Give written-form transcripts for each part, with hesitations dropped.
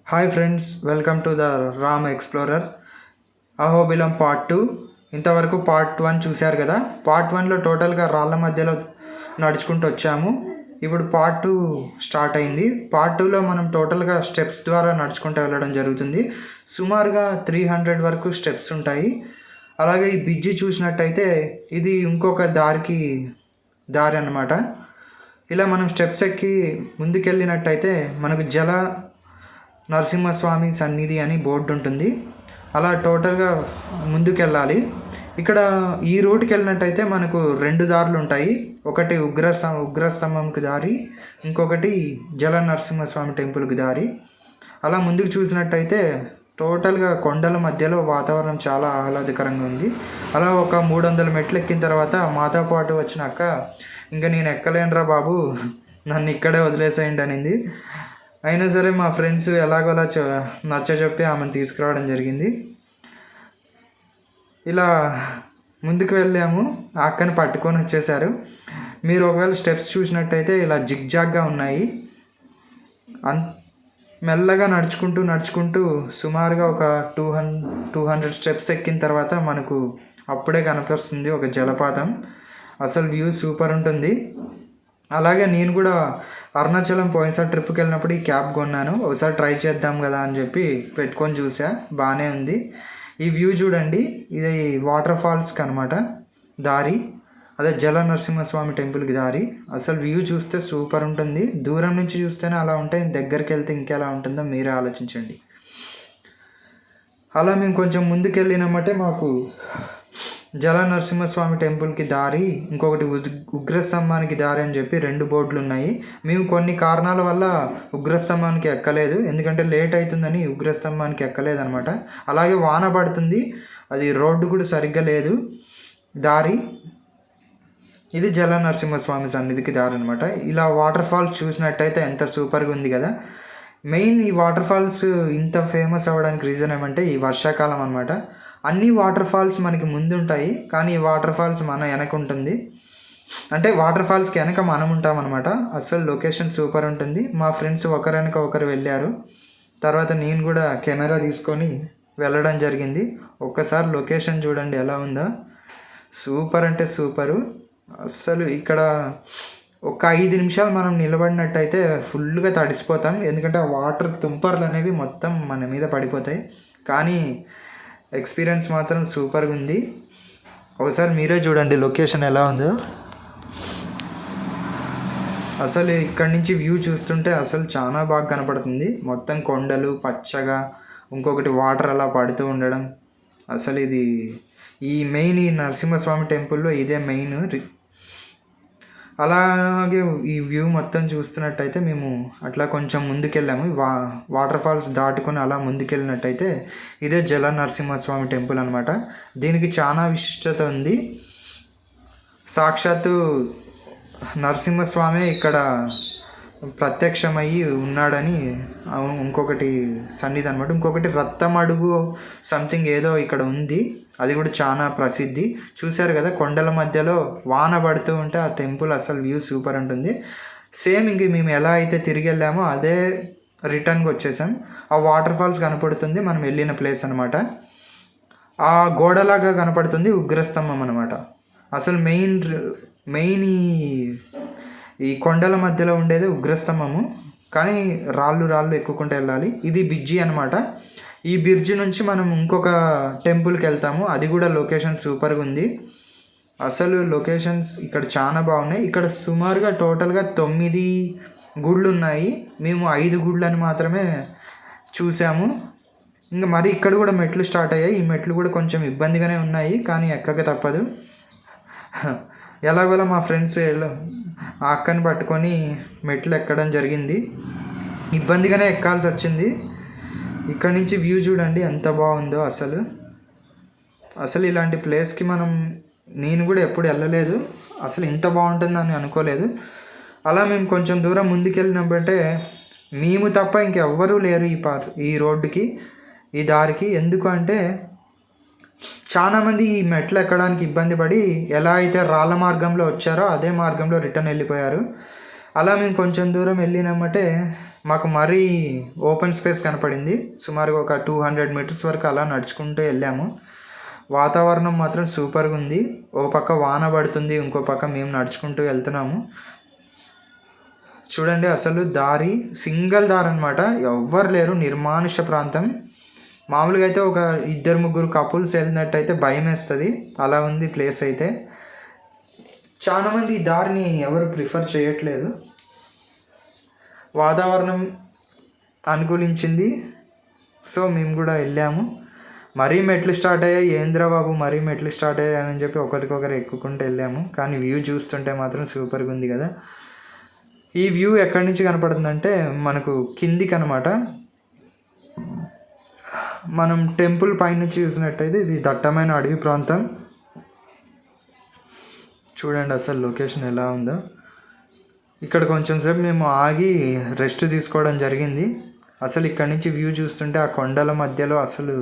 Hi friends, welcome to the Ram explorer Ahobilam part 2. ఇంతవరకు part 1 చూశారు కదా. పార్ట్ 1లో టోటల్గా రాళ్ళ మధ్యలో నడుచుకుంటూ వచ్చాము. ఇప్పుడు పార్ట్ 2 స్టార్ట్ అయింది. పార్ట్ 2లో మనం టోటల్గా స్టెప్స్ ద్వారా నడుచుకుంటూ వెళ్ళడం జరుగుతుంది. సుమారుగా 300 వరకు స్టెప్స్ ఉంటాయి. అలాగే ఈ బ్రిడ్జి చూసినట్టయితే ఇది ఇంకొక దారి అన్నమాట. ఇలా మనం స్టెప్స్ ఎక్కి ముందుకెళ్ళినట్టయితే మనకు జల నరసింహస్వామి సన్నిధి అని బోర్డు ఉంటుంది. అలా టోటల్గా ముందుకెళ్ళాలి. ఇక్కడ ఈ రూట్కి వెళ్ళినట్టయితే మనకు 2 దారులు ఉంటాయి. ఒకటి ఉగ్రస్తంభంకి దారి, ఇంకొకటి జల నరసింహస్వామి టెంపుల్కి దారి. అలా ముందుకు చూసినట్టయితే టోటల్గా కొండల మధ్యలో వాతావరణం చాలా ఆహ్లాదకరంగా ఉంది. అలా ఒక 300 మెట్లు ఎక్కిన తర్వాత మాతో పాటు వచ్చినాక ఇంకా నేను ఎక్కలేనురా బాబు, నన్ను ఇక్కడే వదిలేసేయండి అనింది. అయినా సరే మా ఫ్రెండ్స్ ఎలాగోలా నచ్చజెప్పి ఆమెను తీసుకురావడం జరిగింది. ఇలా ముందుకు వెళ్ళాము. ఆ అక్కని పట్టుకొని వచ్చేసారు. మీరు ఒకవేళ స్టెప్స్ చూసినట్టయితే ఇలా జిగ్జాగ్గా ఉన్నాయి. మెల్లగా నడుచుకుంటూ సుమారుగా ఒక 200 స్టెప్స్ ఎక్కిన తర్వాత మనకు అప్పుడే కనిపిస్తుంది ఒక జలపాతం. అసలు వ్యూ సూపర్ ఉంటుంది. అలాగే నేను కూడా అరుణాచలం పోయినసారి ట్రిప్కి వెళ్ళినప్పుడు ఈ క్యాప్ కొన్నాను. ఒకసారి ట్రై చేద్దాం కదా అని చెప్పి పెట్టుకొని చూసా, బాగానే ఉంది. ఈ వ్యూ చూడండి, ఇది వాటర్ ఫాల్స్కి అనమాట దారి, అదే జల నరసింహస్వామి టెంపుల్కి దారి. అసలు వ్యూ చూస్తే సూపర్ ఉంటుంది. దూరం నుంచి చూస్తేనే అలా ఉంటే దగ్గరికి వెళ్తే ఇంకెలా ఉంటుందో మీరే ఆలోచించండి. అలా మేము కొంచెం ముందుకెళ్ళినామంటే మాకు జల నరసింహస్వామి టెంపుల్కి దారి, ఇంకొకటి ఉగ్రస్తంభానికి దారి అని చెప్పి 2 బోర్డులు ఉన్నాయి. మేము కొన్ని కారణాల వల్ల ఉగ్రస్తంభానికి ఎక్కలేదు, ఎందుకంటే లేట్ అవుతుందని ఉగ్రస్తంభానికి ఎక్కలేదు అనమాట. అలాగే వాన పడుతుంది, అది రోడ్డు కూడా సరిగ్గా లేదు దారి. ఇది జల నరసింహస్వామి సన్నిధికి దారి అనమాట. ఇలా వాటర్ ఫాల్స్ చూసినట్టయితే ఎంత సూపర్గా ఉంది కదా. మెయిన్ ఈ వాటర్ ఫాల్స్ ఇంత ఫేమస్ అవ్వడానికి రీజన్ ఏమంటే ఈ వర్షాకాలం అనమాట. అన్ని వాటర్ ఫాల్స్ మనకి ముందు ఉంటాయి, కానీ ఈ వాటర్ ఫాల్స్ మన వెనక ఉంటుంది. అంటే వాటర్ ఫాల్స్కి వెనక మనం ఉంటాం అనమాట. అసలు లొకేషన్ సూపర్ ఉంటుంది. మా ఫ్రెండ్స్ ఒకరు వెనక ఒకరు వెళ్ళారు. తర్వాత నేను కూడా కెమెరా తీసుకొని వెళ్ళడం జరిగింది. ఒక్కసారి లొకేషన్ చూడండి ఎలా ఉందో, సూపర్ అంటే సూపరు. అస్సలు ఇక్కడ ఒక 5 నిమిషాలు మనం నిలబడినట్టయితే ఫుల్గా తడిసిపోతాం, ఎందుకంటే ఆ వాటర్ తుంపర్లు అనేవి మొత్తం మన మీద పడిపోతాయి. కానీ ఎక్స్పీరియన్స్ మాత్రం సూపర్గా ఉంది. ఒకసారి మీరే చూడండి లొకేషన్ ఎలా ఉందో. అసలు ఇక్కడి నుంచి వ్యూ చూస్తుంటే అసలు చాలా బాగా కనపడుతుంది. మొత్తం కొండలు పచ్చగా, ఇంకొకటి వాటర్ అలా పడుతూ ఉండడం. అసలు ఇది ఈ నరసింహస్వామి టెంపుల్లో ఇదే మెయిన్. అలాగే ఈ వ్యూ మొత్తం చూస్తున్నట్టయితే మేము అట్లా కొంచెం ముందుకెళ్ళాము. వాటర్ ఫాల్స్ దాటుకొని అలా ముందుకెళ్ళినట్టయితే ఇదే జల నరసింహస్వామి టెంపుల్ అనమాట. దీనికి చాలా విశిష్టత ఉంది. సాక్షాత్తు నరసింహస్వామి ఇక్కడ ప్రత్యక్షమయ్యి ఉన్నాడని ఇంకొకటి సన్నిధి అనమాట. ఇంకొకటి రత్తమడుగు సంథింగ్ ఏదో ఇక్కడ ఉంది, అది కూడా చాలా ప్రసిద్ధి. చూశారు కదా, కొండల మధ్యలో వాన పడుతూ ఉంటే ఆ టెంపుల్ అసలు వ్యూ సూపర్ ఉంటుంది. సేమ్ ఇంక మేము ఎలా అయితే తిరిగి వెళ్ళామో అదే రిటర్న్కి వచ్చేసాం. ఆ వాటర్ ఫాల్స్ కనపడుతుంది మనం వెళ్ళిన ప్లేస్ అనమాట. ఆ గోడలాగా కనపడుతుంది ఉగ్రస్తంభం అనమాట. అసలు మెయిన్ ఈ కొండల మధ్యలో ఉండేది ఉగ్రస్తంభము, కానీ రాళ్ళు ఎక్కుకుంటూ వెళ్ళాలి. ఇది బ్రిడ్జి అనమాట. ఈ బ్రిడ్జి నుంచి మనం ఇంకొక టెంపుల్కి వెళ్తాము. అది కూడా లొకేషన్ సూపర్గా ఉంది. అసలు లొకేషన్స్ ఇక్కడ చాలా బాగున్నాయి. ఇక్కడ సుమారుగా టోటల్గా 9 గుళ్ళు ఉన్నాయి. మేము 5 గుళ్ళని మాత్రమే చూసాము. ఇంకా మరి ఇక్కడ కూడా మెట్లు స్టార్ట్ అయ్యాయి. ఈ మెట్లు కూడా కొంచెం ఇబ్బందిగానే ఉన్నాయి, కానీ ఎక్కక తప్పదు. ఎలాగోలా మా ఫ్రెండ్స్ ఆ అక్కని పట్టుకొని మెట్లు ఎక్కడం జరిగింది. ఇబ్బందిగానే ఎక్కాల్సి వచ్చింది. ఇక్కడ నుంచి వ్యూ చూడండి ఎంత బాగుందో. అసలు ఇలాంటి ప్లేస్కి నేను కూడా ఎప్పుడు వెళ్ళలేదు. అసలు ఇంత బాగుంటుందని అనుకోలేదు. అలా మేము కొంచెం దూరం ముందుకెళ్ళినప్పుడంటే మేము తప్ప ఇంకెవ్వరూ లేరు ఈ రోడ్డుకి, ఈ దారికి. ఎందుకు అంటే చాలామంది ఈ మెట్లు ఎక్కడానికి ఇబ్బంది పడి ఎలా అయితే రాళ్ళ మార్గంలో వచ్చారో అదే మార్గంలో రిటర్న్ వెళ్ళిపోయారు. అలా మేము కొంచెం దూరం వెళ్ళినామంటే మాకు మరీ ఓపెన్ స్పేస్ కనపడింది. సుమారుగా ఒక 200 మీటర్స్ వరకు అలా నడుచుకుంటూ వెళ్ళాము. వాతావరణం మాత్రం సూపర్గా ఉంది. ఓ పక్క వాన పడుతుంది, ఇంకో పక్క మేము నడుచుకుంటూ వెళ్తున్నాము. చూడండి అసలు దారి సింగిల్ దారి అనమాట, ఎవ్వరు లేరు, నిర్మానుష ప్రాంతం. మామూలుగా అయితే ఒక 2-3 కపుల్స్ వెళ్ళినట్టయితే భయం వేస్తుంది, అలా ఉంది ప్లేస్ అయితే. చాలామంది ఈ దారిని ఎవరు ప్రిఫర్ చేయట్లేదు. వాతావరణం అనుకూలించింది, సో మేము కూడా వెళ్ళాము. మరీ మెట్లు స్టార్ట్ అయ్యాయి, ఏంద్రా బాబు మరీ మెట్లు స్టార్ట్ అయ్యాయి అని చెప్పి ఒకరికొకరు ఎక్కుకుంటూ వెళ్ళాము. కానీ వ్యూ చూస్తుంటే మాత్రం సూపర్గా ఉంది కదా. ఈ వ్యూ ఎక్కడి నుంచి కనపడుతుందంటే మనకు కిందికి అనమాట. మనం టెంపుల్ పైనుంచి చూసినట్టయితే ఇది దట్టమైన అడవి ప్రాంతం. చూడండి అసలు లొకేషన్ ఎలా ఉందో. ఇక్కడ కొంచెం సేపు మేము ఆగి రెస్ట్ తీసుకోవడం జరిగింది. అసలు ఇక్కడ నుంచి వ్యూ చూస్తుంటే ఆ కొండల మధ్యలో అసలు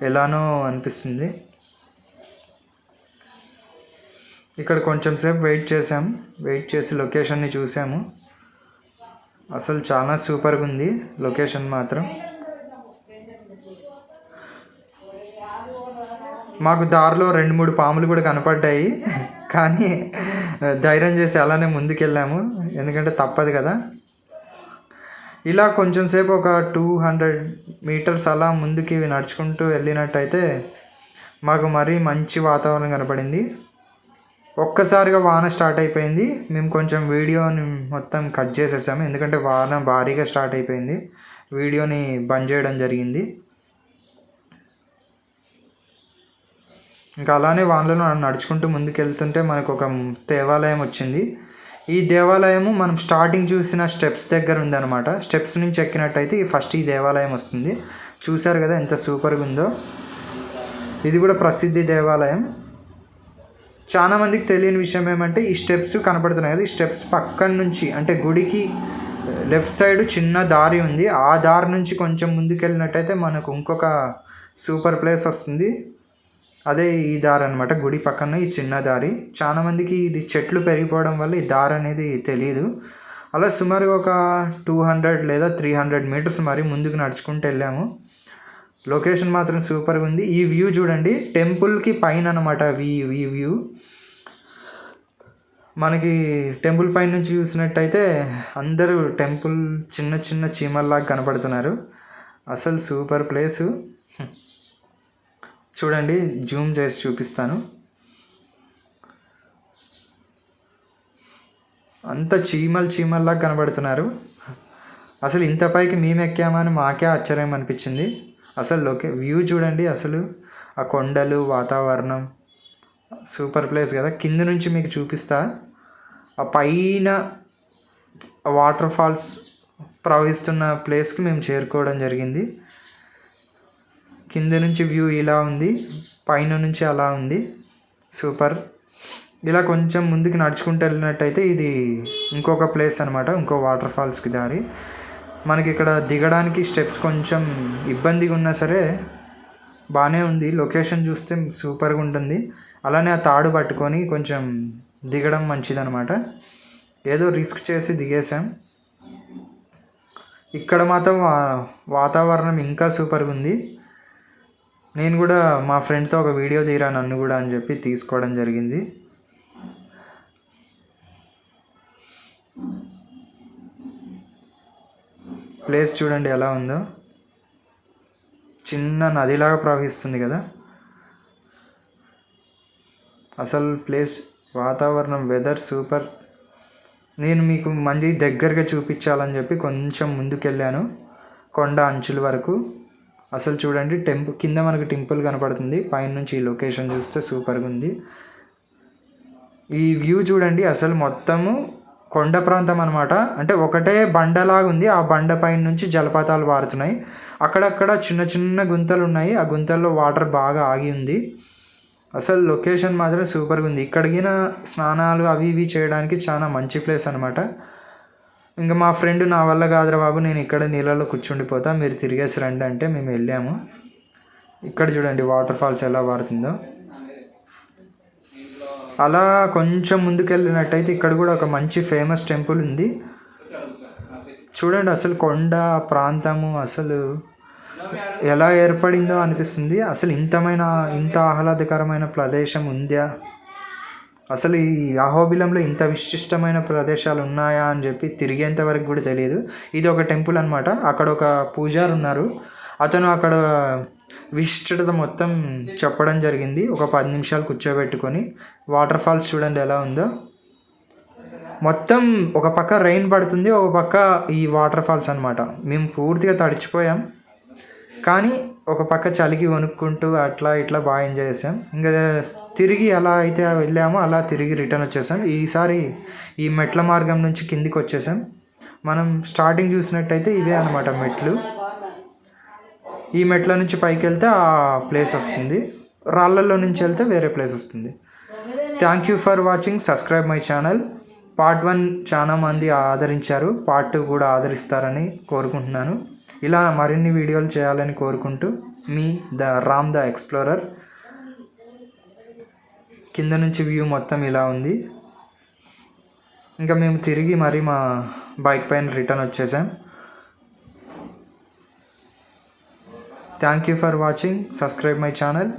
ఎలానో అనిపిస్తుంది. ఇక్కడ కొంచెం సేపు వెయిట్ చేసి లొకేషన్ని చూసాము. అసలు చాలా సూపర్గా ఉంది లొకేషన్ మాత్రం. మాకు దారిలో 2-3 పాములు కూడా కనపడ్డాయి, కానీ ధైర్యం చేసి అలానే ముందుకెళ్ళాము, ఎందుకంటే తప్పదు కదా. ఇలా కొంచెం సేపు ఒక 200 మీటర్స్ అలా ముందుకి నడుచుకుంటూ వెళ్ళినట్టయితే మాకు మరీ మంచి వాతావరణం కనపడింది. ఒక్కసారిగా వాన స్టార్ట్ అయిపోయింది. మేము కొంచెం వీడియోని మొత్తం కట్ చేసేసాము, ఎందుకంటే వాన భారీగా స్టార్ట్ అయిపోయింది. వీడియోని బంద్ చేయడం జరిగింది. ఇంకా అలానే వానలో నడుచుకుంటూ ముందుకు వెళ్తుంటే మనకు ఒక దేవాలయం వచ్చింది. ఈ దేవాలయము మనం స్టార్టింగ్ చూసిన స్టెప్స్ దగ్గర ఉందన్నమాట. స్టెప్స్ నుంచి ఎక్కినట్టయితే ఫస్ట్ ఈ దేవాలయం వస్తుంది. చూశారు కదా ఎంత సూపర్గా ఉందో. ఇది కూడా ప్రసిద్ధి దేవాలయం. చాలామందికి తెలియని విషయం ఏమంటే ఈ స్టెప్స్ కనపడుతున్నాయి కదా, ఈ స్టెప్స్ పక్కన నుంచి అంటే గుడికి లెఫ్ట్ సైడ్ చిన్న దారి ఉంది. ఆ దారి నుంచి కొంచెం ముందుకు వెళ్ళినట్టయితే మనకు ఇంకొక సూపర్ ప్లేస్ వస్తుంది. అదే ఈ దారి అనమాట, గుడి పక్కన ఈ చిన్న దారి. చాలామందికి ఇది చెట్లు పెరిగిపోవడం వల్ల ఈ దారి అనేది తెలియదు. అలా సుమారుగా ఒక 200 లేదా 300 మీటర్స్ మరి ముందుకు నడుచుకుంటూ వెళ్ళాము. లొకేషన్ మాత్రం సూపర్గా ఉంది. ఈ వ్యూ చూడండి, టెంపుల్కి పైన అనమాట ఈ వ్యూ. మనకి టెంపుల్ పైన నుంచి చూసినట్టయితే అందరూ టెంపుల్ చిన్న చిన్న చీమల్లాగా కనపడుతున్నారు. అసలు సూపర్ ప్లేసు. చూడండి జూమ్ చేసి చూపిస్తాను. అంత చీమల్లాగా కనబడుతున్నారు. అసలు ఇంత పైకి మేము ఎక్కామని మాకే ఆశ్చర్యం అనిపించింది. అసలు వ్యూ చూడండి, అసలు ఆ కొండలు, వాతావరణం సూపర్ ప్లేస్ కదా. కింద నుంచి మీకు చూపిస్తా. ఆ పైన వాటర్ ఫాల్స్ ప్రవహిస్తున్న ప్లేస్కి మేము చేరుకోవడం జరిగింది. కింద నుంచి వ్యూ ఇలా ఉంది, పైన నుంచి అలా ఉంది, సూపర్. ఇలా కొంచెం ముందుకు నడుచుకుంటూ వెళ్ళినట్టయితే ఇది ఇంకొక ప్లేస్ అనమాట, ఇంకో వాటర్ ఫాల్స్కి దారి. మనకి ఇక్కడ దిగడానికి స్టెప్స్ కొంచెం ఇబ్బందిగా ఉన్నా సరే బాగానే ఉంది. లొకేషన్ చూస్తే సూపర్గా ఉంటుంది. అలానే ఆ తాడు పట్టుకొని కొంచెం దిగడం మంచిదన్నమాట. ఏదో రిస్క్ చేసి దిగేసాం. ఇక్కడ మాత్రం వాతావరణం ఇంకా సూపర్గా ఉంది. నేను కూడా మా ఫ్రెండ్తో ఒక వీడియో తీరా నన్ను కూడా అని చెప్పి తీసుకోవడం జరిగింది. ప్లేస్ చూడండి ఎలా ఉందో, చిన్న నదిలాగా ప్రవహిస్తుంది కదా. అసలు ప్లేస్, వాతావరణం, వెదర్ సూపర్. నేను మీకు మంచి దగ్గరగా చూపించాలని చెప్పి కొంచెం ముందుకెళ్ళాను కొండ అంచుల వరకు. అసలు చూడండి కింద మనకు టెంపుల్ కనపడుతుంది, పైన నుంచి ఈ లొకేషన్ చూస్తే సూపర్గా ఉంది. ఈ వ్యూ చూడండి, అసలు మొత్తము కొండ ప్రాంతం అనమాట. అంటే ఒకటే బండలాగా ఉంది, ఆ బండ పైన నుంచి జలపాతాలు పారుతున్నాయి. అక్కడక్కడ చిన్న చిన్న గుంతలు ఉన్నాయి, ఆ గుంతల్లో వాటర్ బాగా ఆగి ఉంది. అసలు లొకేషన్ మాత్రం సూపర్గా ఉంది. ఇక్కడికిన స్నానాలు అవి ఇవి చేయడానికి చాలా మంచి ప్లేస్ అనమాట. ఇంకా మా ఫ్రెండ్ నా వల్ల కాదురా బాబు, నేను ఇక్కడ నీళ్ళలో కూర్చుండిపోతా, మీరు తిరిగేసి రండి అంటే మేము వెళ్ళాము. ఇక్కడ చూడండి వాటర్ ఫాల్స్ ఎలా పారుతుందో. అలా కొంచెం ముందుకు వెళ్ళినట్టయితే ఇక్కడ కూడా ఒక మంచి ఫేమస్ టెంపుల్ ఉంది. చూడండి అసలు కొండ ప్రాంతము అసలు ఎలా ఏర్పడిందో అనిపిస్తుంది. అసలు ఇంత ఆహ్లాదకరమైన ప్రదేశం ఉందా, అసలు ఈ అహోబిలంలో ఇంత విశిష్టమైన ప్రదేశాలు ఉన్నాయా అని చెప్పి తిరిగేంత వరకు కూడా తెలియదు. ఇది ఒక టెంపుల్ అనమాట. అక్కడ ఒక పూజారి ఉన్నారు, అతను అక్కడ విశిష్టత మొత్తం చెప్పడం జరిగింది. ఒక 10 నిమిషాలు కూర్చోబెట్టుకొని వాటర్ ఫాల్స్ చూడండి ఎలా ఉందో. మొత్తం ఒక పక్క రెయిన్ పడుతుంది, ఒక పక్క ఈ వాటర్ ఫాల్స్ అనమాట. మేము పూర్తిగా తడిచిపోయాం, కానీ ఒక పక్క చలికి వణుక్కుంటూ అట్లా ఇట్లా బాగా ఎంజాయ్ చేసాం. ఇంకా తిరిగి ఎలా అయితే వెళ్ళామో అలా తిరిగి రిటర్న్ వచ్చేసాం. ఈసారి ఈ మెట్ల మార్గం నుంచి కిందికి వచ్చేసాం. మనం స్టార్టింగ్ చూసినట్టయితే ఇవే అనమాట మెట్లు. ఈ మెట్ల నుంచి పైకి వెళ్తే ఆ ప్లేస్ వస్తుంది, రాళ్ళల్లో నుంచి వెళ్తే వేరే ప్లేస్ వస్తుంది. Thank you for watching. Subscribe my channel. Part 1 చాలా మంది ఆదరించారు, పార్ట్ 2 కూడా ఆదరిస్తారని కోరుకుంటున్నాను. ఇలా మరిన్ని వీడియోలు చేయాలని కోరుకుంటూ మీ రామ్ ద ఎక్స్ప్లోరర్. కింద నుంచి వ్యూ మొత్తం ఇలా ఉంది. ఇంకా మేము తిరిగి మరి మా బైక్ పైన రిటర్న్ వచ్చేసాం. Thank you for watching. Subscribe my channel.